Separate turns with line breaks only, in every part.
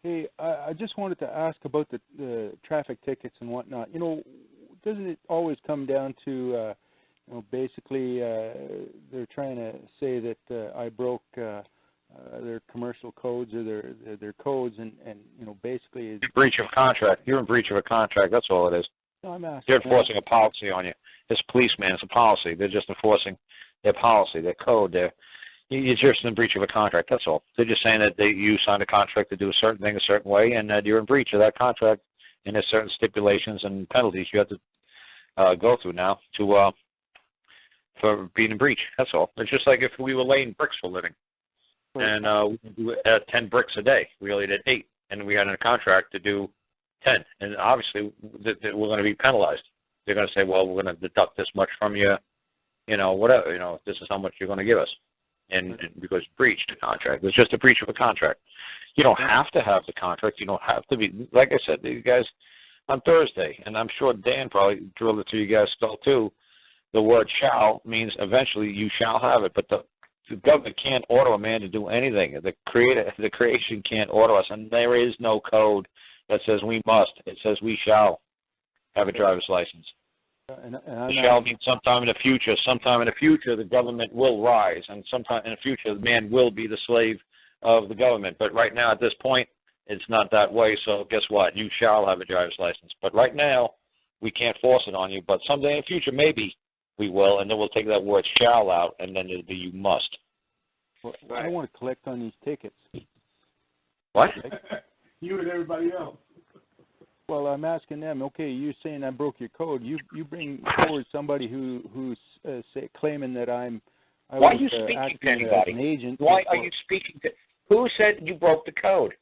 Hey, I just wanted to ask about the traffic tickets and whatnot. Doesn't it always come down to, basically they're trying to say that I broke their commercial codes or their codes, and basically it's
breach of contract. You're in breach of a contract. That's all it is.
No, I'm asking.
They're enforcing a policy on you. It's policeman. It's a policy. They're just enforcing their policy, their code. You're just in breach of a contract. That's all. They're just saying that you signed a contract to do a certain thing a certain way, and you're in breach of that contract. And there's certain stipulations and penalties you have to go through now for being in breach. That's all. It's just like if we were laying bricks for a living, and we do 10 bricks a day. We only did 8, and we had a contract to do 10. And obviously, we're going to be penalized. They're going to say, well, we're going to deduct this much from you, whatever. This is how much you're going to give us. And because breached the contract. It's just a breach of a contract. You don't have to have the contract. You don't have to be, like I said to you guys on Thursday, and I'm sure Dan probably drilled it to you guys still too, the word shall means eventually you shall have it, but the government can't order a man to do anything. The creation can't order us, and there is no code that says we must. It says we shall have a driver's license. And shall mean sometime in the future. Sometime in the future, the government will rise, and sometime in the future, the man will be the slave of the government. But right now, at this point, it's not that way. So guess what? You shall have a driver's license. But right now, we can't force it on you. But someday in the future, maybe we will, and then we'll take that word shall out, and then it'll be you must.
Well, I don't want to collect on these tickets.
What?
You and everybody else.
Well, I'm asking them. Okay, you're saying I broke your code. You bring forward somebody who's claiming that I
Why
was
are you speaking
acting
to anybody?
as an agent.
Why are you speaking to? Who said you broke the code?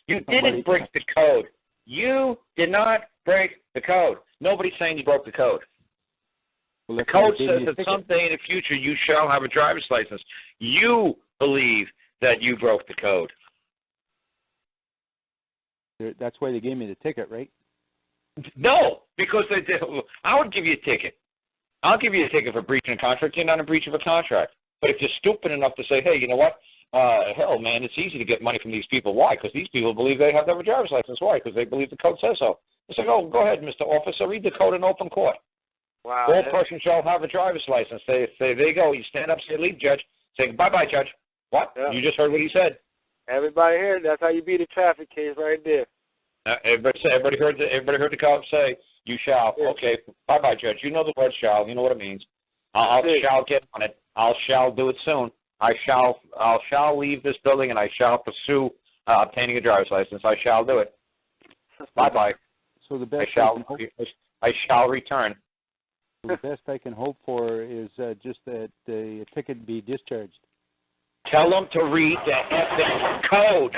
You didn't break the code. You did not break the code. Nobody's saying you broke the code.
Well,
the code says that someday in the future you shall have a driver's license. You believe that you broke the code.
That's why they gave me the ticket, right?
No, because they did. I would give you a ticket. I'll give you a ticket for breaching a contract. You're not in breach of a contract. But if you're stupid enough to say, hey, you know what? Hell, man, it's easy to get money from these people. Why? Because these people believe they have to have a driver's license. Why? Because they believe the code says so. It's like, oh, go ahead, Mr. Officer, read the code in open court.
Wow.
All persons shall have a driver's license. Say, there you go. You stand up, say, leave, Judge. Say, bye-bye, Judge. What?
Yeah.
You just heard what he said.
Everybody here, that's how you beat a traffic case right there.
Everybody heard the cop say, you shall.
Yeah.
Okay, bye-bye, Judge. You know the word shall. You know what it means. I shall get on it. I shall do it soon. I shall leave this building, and I shall pursue obtaining a driver's license. I shall do it. Bye-bye.
So the best
I shall return.
The best I can hope for is just that the ticket be discharged.
Tell them to read the effing code.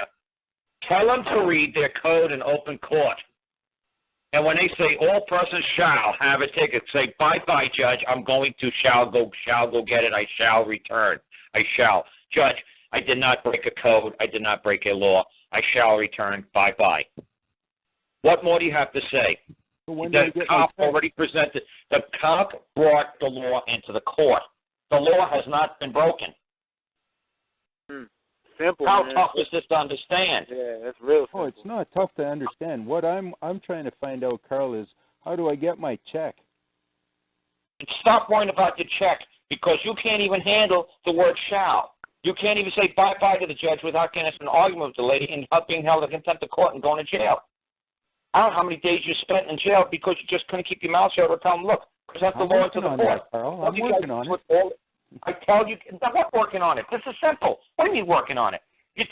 Tell them to read their code in open court. And when they say all persons shall have a ticket, say, bye-bye, Judge, I'm going to shall go get it. I shall return. I shall. Judge, I did not break a code. I did not break a law. I shall return. Bye-bye. What more do you have to say? The cop already presented. The cop brought the law into the court. The law has not been broken.
Simple.
How
man.
tough is this to understand?
Yeah, that's real simple.
Oh, it's not tough to understand. What I'm trying to find out, Karl, is how do I get my check?
Stop worrying about your check because you can't even handle the word shall. You can't even say bye-bye to the judge without getting into an argument with the lady and being held in contempt of court and going to jail. I don't know how many days you spent in jail because you just couldn't keep your mouth shut or tell them, look, present the law to the court.
I'm working on it.
I tell you, I'm not working on it. This is simple. What do you mean working on it? This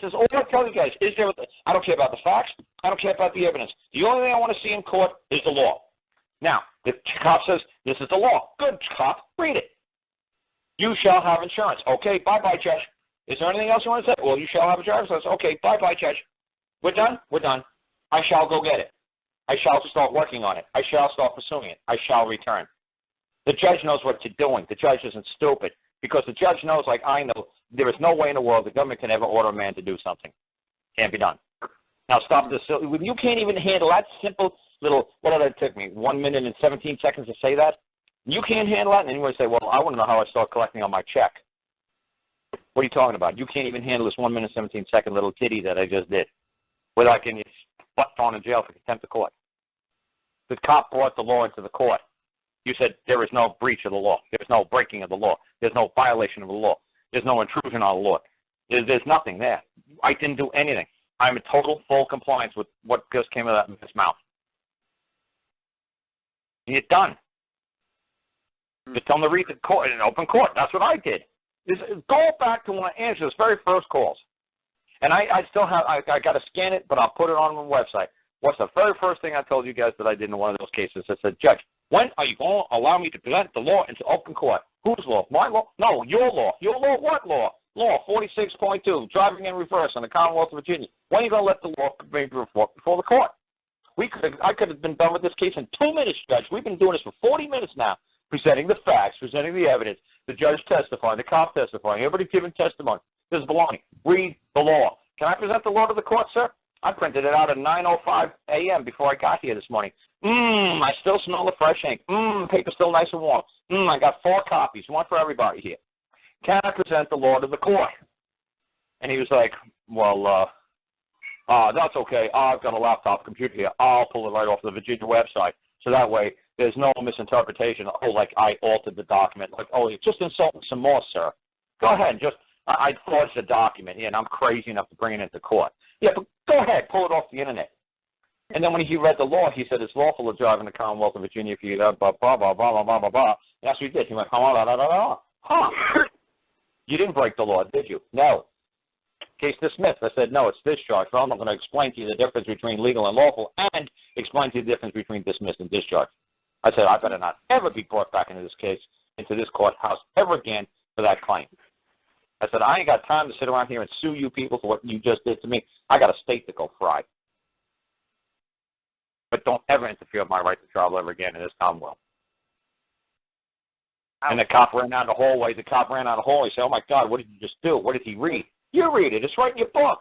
is all I tell you guys. I don't care about the facts. I don't care about the evidence. The only thing I want to see in court is the law. Now, the cop says, this is the law. Good, cop. Read it. You shall have insurance. Okay, bye-bye, Judge. Is there anything else you want to say? Well, you shall have a driver's license. Okay, bye-bye, Judge. We're done? We're done. I shall go get it. I shall start working on it. I shall start pursuing it. I shall return. The judge knows what you're doing. The judge isn't stupid because the judge knows, like I know, there is no way in the world the government can ever order a man to do something. Can't be done. Now stop this. When you can't even handle that simple little, what did it take me, 1 minute and 17 seconds to say that? You can't handle that, and then you say, well, I want to know how I start collecting on my check. What are you talking about? You can't even handle this 1 minute, 17 second little kitty that I just did. without getting your butt thrown in jail for contempt of court. The cop brought the law into the court. You said there is no breach of the law. There's no breaking of the law. There's no violation of the law. There's no intrusion on the law. There's nothing there. I didn't do anything. I'm in total, full compliance with what just came out of that man's mouth. And you're done. Just tell them to read the court in open court. That's what I did. Go back to when I answered his very first calls. And I still have, I got to scan it, but I'll put it on my website. What's the very first thing I told you guys that I did in one of those cases? I said, Judge, when are you going to allow me to present the law into open court? Whose law? My law? No, your law. Your law? What law? Law 46.2, driving in reverse in the Commonwealth of Virginia. When are you going to let the law be before the court? I could have been done with this case in 2 minutes, Judge. We've been doing this for 40 minutes now, presenting the facts, presenting the evidence, the judge testifying, the cop testifying, everybody giving testimony. This is baloney. Read the law. Can I present the law to the court, sir? I printed it out at 9:05 a.m. before I got here this morning. I still smell the fresh ink. Paper's still nice and warm. I got 4 copies, one for everybody here. Can I present the law to the court? And he was like, well, that's okay. I've got a laptop computer here. I'll pull it right off the Virginia website. So that way there's no misinterpretation. Oh, like I altered the document. Like, oh, you're just insulting some more, sir. Go ahead and I forged the document, and I'm crazy enough to bring it into court. Yeah, but go ahead, pull it off the internet. And then when he read the law, he said it's lawful to drive in the Commonwealth of Virginia if you blah, blah, blah, blah, blah, blah, blah, blah. That's what he did. He went, huh. You didn't break the law, did you? No. Case dismissed. I said, no, it's discharged. Well, I'm going to explain to you the difference between legal and lawful and explain to you the difference between dismissed and discharged. I said, I better not ever be brought back into this case, into this courthouse ever again for that claim. I said, I ain't got time to sit around here and sue you people for what you just did to me. I got a state to go fry. But don't ever interfere with my right to travel ever again in this Commonwealth. And the cop ran out of the hallway. The cop ran out of the hallway. He said, oh, my God, what did you just do? What did he read? You read it. It's right in your book.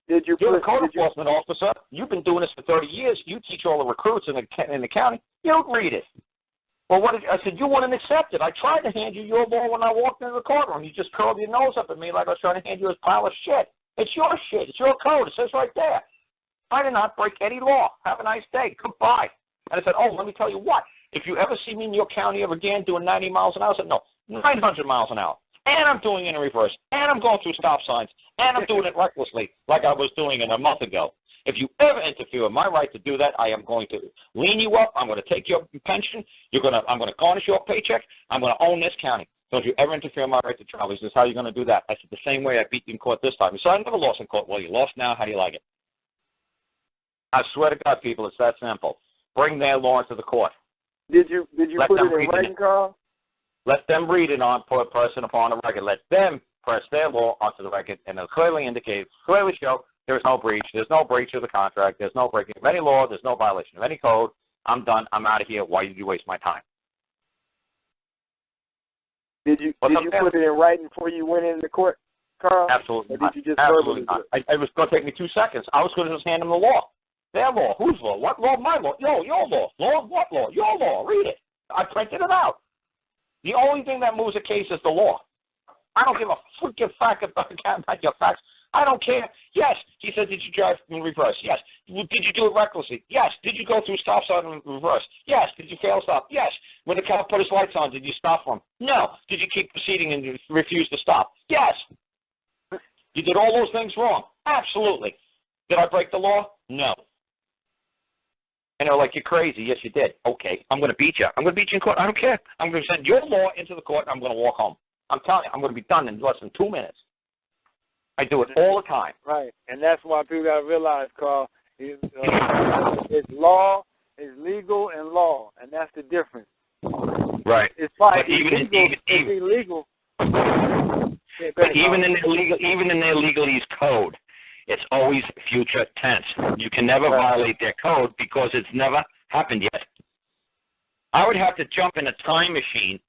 You're a code enforcement officer. You've been doing this for 30 years. You teach all the recruits in the county. You don't read it. Well, I said, you wouldn't accept it. I tried to hand you your law when I walked into the courtroom. You just curled your nose up at me like I was trying to hand you a pile of shit. It's your shit. It's your code. It says right there. I did not break any law. Have a nice day. Goodbye. And I said, oh, let me tell you what. If you ever see me in your county ever again doing 90 miles an hour, I said, no, 900 miles an hour. And I'm doing it in reverse. And I'm going through stop signs. And I'm doing it recklessly like I was doing it a month ago. If you ever interfere with my right to do that, I am going to lean you up. I'm going to take your pension. I'm going to garnish your paycheck. I'm going to own this county. Don't you ever interfere with my right to travel. He says, how are you going to do that? I said, the same way I beat you in court this time. He said, I never lost in court. Well, you lost now. How do you like it? I swear to God, people, it's that simple. Bring their law into the court.
Did you put it in writing, Carl?
Let them read it on person upon the record. Let them press their law onto the record, and it'll clearly indicate, clearly show there's no breach. There's no breach of the contract. There's no breaking of any law. There's no violation of any code. I'm done. I'm out of here. Why did you waste my time?
Did you put it in writing before you went into court, Carl?
Absolutely
not. Did you just
Absolutely not. It was going to take me 2 seconds. I was going to just hand them the law. Their law. Whose law? What law? My law. Yo, your law. Law? What law? Your law. Read it. I printed it out. The only thing that moves a case is the law. I don't give a freaking fuck about your facts. I don't care. Yes. He said, did you drive in reverse? Yes. Did you do it recklessly? Yes. Did you go through stop sign in reverse? Yes. Did you fail stop? Yes. When the cop put his lights on, did you stop for him? No. Did you keep proceeding and refuse to stop? Yes. You did all those things wrong. Absolutely. Did I break the law? No. And they're like, you're crazy. Yes, you did. Okay, I'm going to beat you. I'm going to beat you in court. I don't care. I'm going to send your law into the court, and I'm going to walk home. I'm telling you, I'm going to be done in less than 2 minutes. I do it all the time.
Right, and that's why people got to realize, Carl, it's law, it's legal and law, and that's the difference.
Right.
It's like
but even
illegal.
But even in their legalese code, it's always future tense. You can never violate their code because it's never happened yet. I would have to jump in a time machine,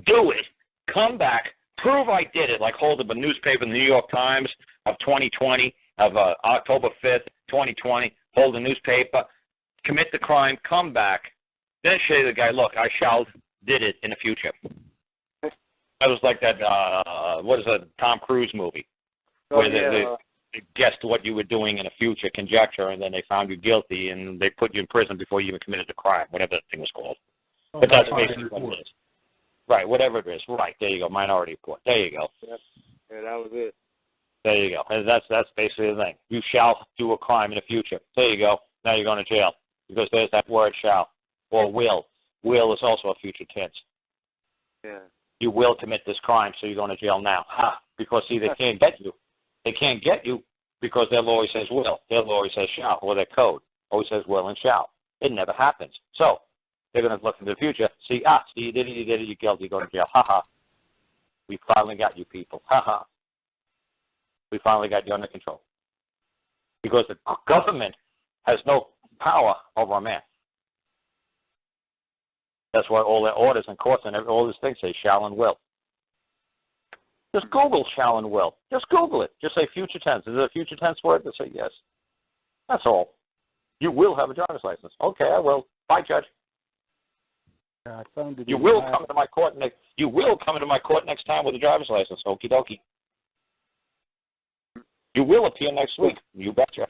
do it, come back, prove I did it, like hold up a newspaper, the New York Times of 2020, of October 5th, 2020, hold a newspaper, commit the crime, come back, then say to the guy, look, I did it in the future. That was like that, what is that, Tom Cruise movie?
Oh,
where
yeah.
guessed what you were doing in the future, conjecture, and then they found you guilty, and they put you in prison before you even committed the crime, whatever that thing was called.
Oh,
But that's
minority
basically what
report.
it is. Right, whatever it is. Right, there you go, minority report. There you go.
Yeah, that was it.
There you go. And that's basically the thing. You shall do a crime in the future. There you go. Now you're going to jail because there's that word shall or will. Will is also a future tense.
Yeah.
You will commit this crime, so you're going to jail now. Ha! Because, see, they can't get you. They can't get you because their law always says will. Their law always says shall, or their code always says will and shall. It never happens. So they're going to look into the future. See, you did it, you're guilty, you're going to jail. Ha ha. We finally got you people. Ha ha. We finally got you under control. Because the government has no power over a man. That's why all their orders and courts and all these things say shall and will. Just Google shall and will. Just Google it. Just say future tense. Is it a future tense word? Just say yes. That's all. You will have a driver's license. Okay, I will. Bye, Judge.
I found it.
You will come to my court next. You will come into my court next time with a driver's license. Okie dokie. You will appear next week. You betcha.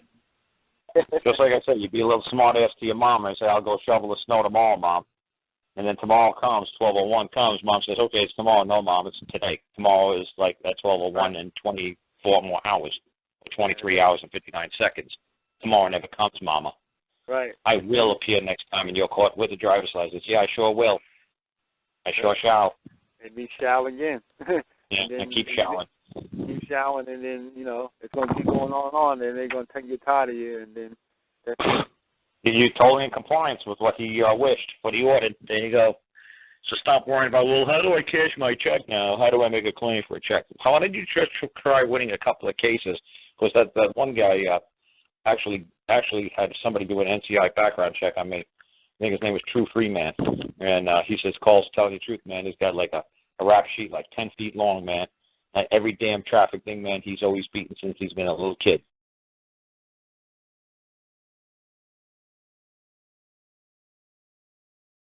Just like I said, you'd be a little smart ass to your mom and say, "I'll go shovel the snow tomorrow, Mom." And then tomorrow comes, 12:01 comes. Mom says, "Okay, it's tomorrow." No, Mom, it's today. Tomorrow is like at 12:01 and 24 more hours, 23 hours and 59 seconds. Tomorrow never comes, Mama.
Right.
I will appear next time in your court with a driver's license. Yeah, I sure will. I sure shall.
And be shall again.
Yeah, and keep showering.
Keep showering, and then, it's going to keep going on, and they're going to get tired of you, and then that's it.
You're totally in compliance with what he wished, what he ordered. There you go. So stop worrying about, well, how do I cash my check now? How do I make a claim for a check? Why don't you just try winning a couple of cases? Because that one guy actually had somebody do an NCI background check on me. I think his name was True Freeman. And he says, "Carl's telling you the truth, man. He's got like a rap sheet like 10 feet long, man. Every damn traffic thing, man, he's always beaten since he's been a little kid.